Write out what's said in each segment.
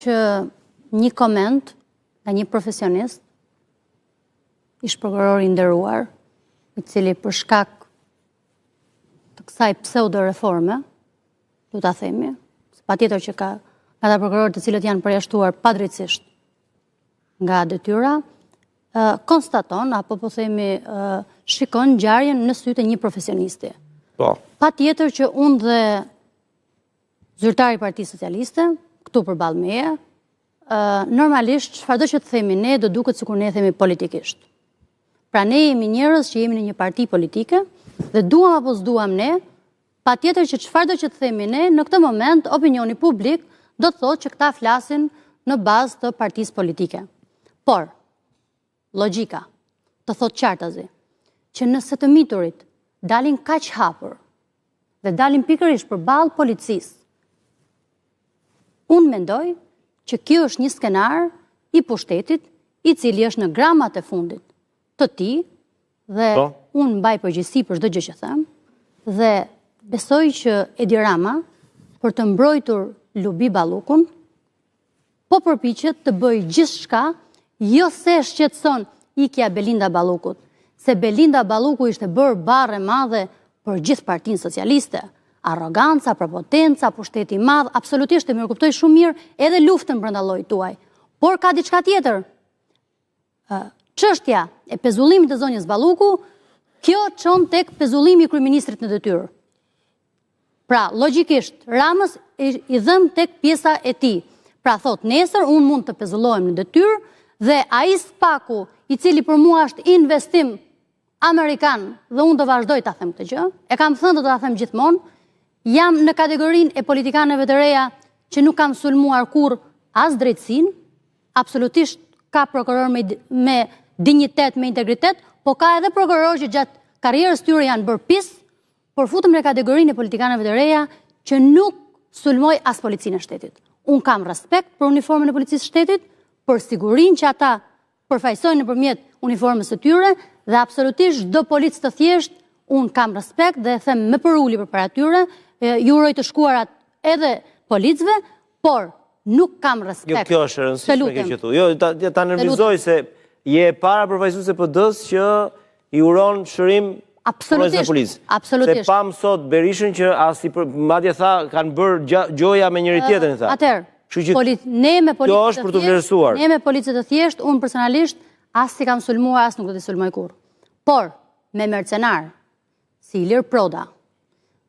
që një koment nga një profesionist, ish prokuror i nderuar, i cili për shkak të kësaj pseudo-reforme, du ta themi, patjetër që ka ata prokurorë të cilët janë përjashtuar padrejtisht nga detyra, konstaton, apo po themi, shikon ngjarjen në sytë e një profesionisti. Patjetër që unë dhe zyrtari i Partisë Socialiste, këtu përballë meje, normalisht çfarëdo që të themi ne do duket sikur ne themi politikisht. Pra ne jemi njerëz që jemi në një parti politike dhe duam apo s'duam ne, patjetër që çfarëdo që të themi ne, në këtë moment opinioni publik do të thotë që këta flasin në bazë të partisë politike. Por logjika të thotë qartazi që nëse të miturit dalin kaq hapur dhe dalin pikërisht përballë policisë, unë mendoj që kjo është një skenar i pushtetit i cili është në gramat e fundit të tij dhe unë mbaj përgjegjësi për çdo gjë që them dhe besoj që Edi Rama për të mbrojtur Lubi Ballukun po përpiqet të bëjë gjithçka, jo se shqetëson ikja Belinda Ballukut, se Belinda Balluku ishte bërë barre madhe për gjithë Partinë Socialiste. Arroganca, prepotenca, pushteti i madh, absolutisht e mirëkuptoj shumë mirë edhe luftën brenda llojit tuaj. Por ka diçka tjetër. Çështja e pezullimit të zonjës Balluku, kjo çon tek pezullimi i kryeministrit në detyrë. Pra, logjikisht, Ramës i dhëm tek pjesa e tij. Pra thot, nesër unë mund të pezullohem në detyrë dhe ai spaku i cili për mua është investim amerikan dhe unë do vazhdoj ta them këtë gjë, e kam thënë do ta them gjithmonë, jam në kategorinë e politikanëve të reja që nuk kam sulmuar kurrë as drejtësinë, absolutisht ka prokuror me dinjitet, me integritet, po ka edhe prokurorë që gjatë karrierës tyre janë bërë pis, por futem në kategorinë e politikanëve të reja që nuk sulmoj as policinë e shtetit. Unë kam respekt për uniformën e policisë së shtetit, për sigurinë që ata përfaqësojnë nëpërmjet uniformës së tyre dhe absolutisht çdo policë të thjesht unë kam respekt dhe them me përuli përpara tyre, ju uroj të shkuarat edhe policëve, por nuk kam respekt. Jo, kjo është e rëndësishme kjo që thu. Jo, ta nervizoj se je para përfaqësuese PD-s që i uron shërim punës në policë. Absolutisht. Se pam sot Berishën që madje tha kanë bërë gjoja me njëri tjetrin, tha. Atëherë, ne me policët të thjesht, unë personalisht as si kam sulmuar, as nuk do t'i sulmoj kurrë. Por me mercenar, si Ilir Proda,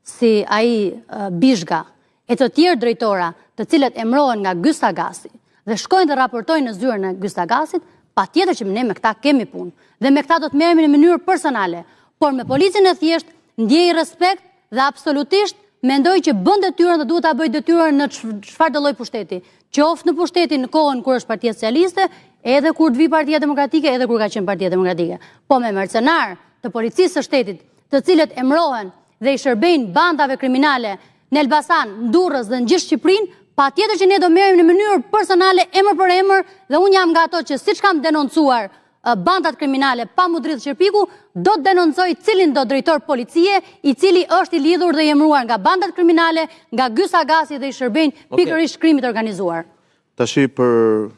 si ai Bishga, e të tjerë drejtora, të cilët emrohen nga Gysta Gasi dhe shkojnë dhe raportojnë në zyrën e Gysta Gasit, patjetër që ne me këta kemi punë dhe me këta do të merremi në mënyrë personale, por me policin e thjesht ndjej respekt dhe absolutisht mendoj që bën detyrën dhe duhet ta bëjë detyrën në çfarë do lloj pushteti, qoftë në pushtetin në kohën kur është Partia Socialiste, edhe kur të vi Partia Demokratike, edhe kur ka qenë Partia Demokratike. Po me mercenar të policisë së shtetit, të cilët emrohen dhe i shërbejnë bandave kriminale në Elbasan, në Durrës dhe në gjithë Shqipërinë, patjetër që ne do merrem në mënyrë personale, emër për emër, dhe unë jam nga ato që siç kam denoncuar bandat kriminale pa mu dritë Shërpiku, do të denoncoj cilin do drejtor policie, i cili është i lidhur dhe i emëruar nga bandat kriminale, nga Gysta Gasi dhe i shërbejnë pikërisht krimit organizuar. Tashi për